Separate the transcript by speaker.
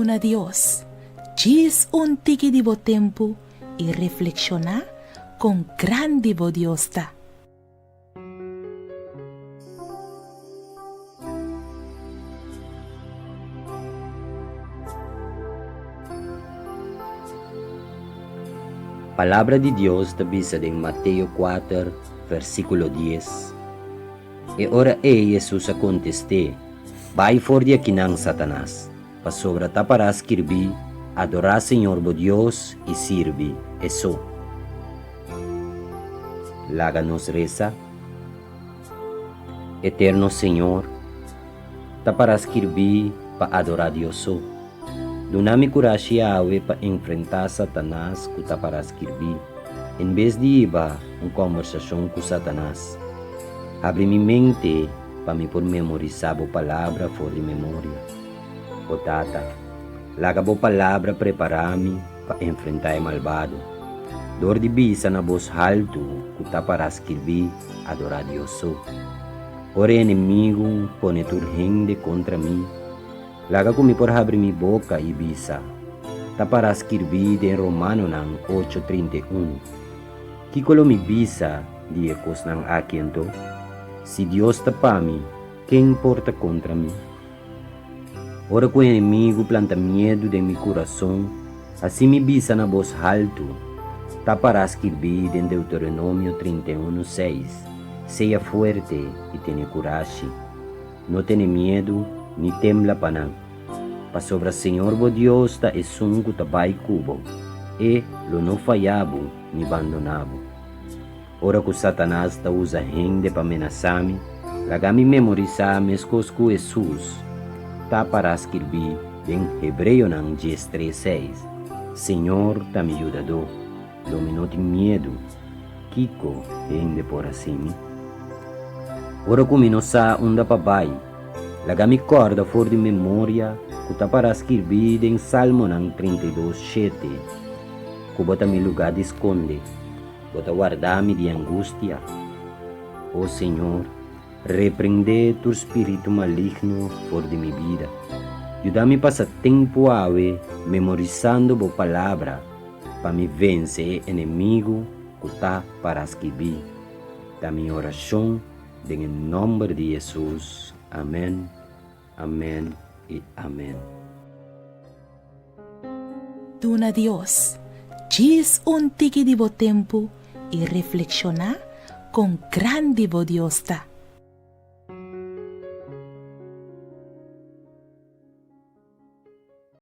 Speaker 1: Duna Dios, gis un tiki di bo tempo e reflexiona con grande bo Dios ta.
Speaker 2: Palabra de Deus está vista em Mateus 4, versículo 10. E ora Jesus a contestou, vai fora de aqui não, Satanás, para sobra para escrever, adorar Senhor bo Deus e servir, isso. Laga-nos reza, Eterno Senhor, para escrever, para adorar Deus. Dona-me coragem para enfrentar Satanás que está para escrever, em vez de ir a uma conversação com Satanás. Abre minha mente para me por memorizar a palavra fora de memória. O Tata, laga a palavra preparar-me para enfrentar o malvado. Dor de bisa na voz alto que está para escrever, adorar Deus. Ora inimigo pone turgente contra mim. Laga kumi por abrir minha boca e bisa. Tá para escrever em Romano nang 8:31. Kikolo mi bisa di ekos nang akin to. Si Dios tá para mim, quem importa contra mim? Ora ko inimigo planta medo de meu coração, assim mi bisa na voz alto. Tá para escrever em Deuteronômio 31:6. Seja fuerte e tenha coragem. Não tenha medo, ni tembla panang. Pasobra Senhor bo Dios ta esungo tabay kubo, e lo no fayabo ni abandonabo. Ora ko Satanás ta usa hende pa menasami, lagami memorizar meskos ku Jesus, ta para escrever em Hebreo nang 10:3:6. Senhor ta me ayudado, lo me no tem medo, kiko hende por assim. Ora ko minosa unda pabay, lagami corda fora de memória, que para escrever em Salmo 32:7. Que bota mi lugar de esconde, bota guardar-me de angústia. Oh Senhor, repreende tu espírito maligno fora de minha vida. Ajuda-me a passar tempo ave, memorizando a palavra, para me vencer inimigo que está para escrever. Da minha oração, em nome de Jesus. Amém. Amén y amén.
Speaker 1: Duna Dios, gis un tiki di bo tempo e reflexiona con grande bo Dios ta.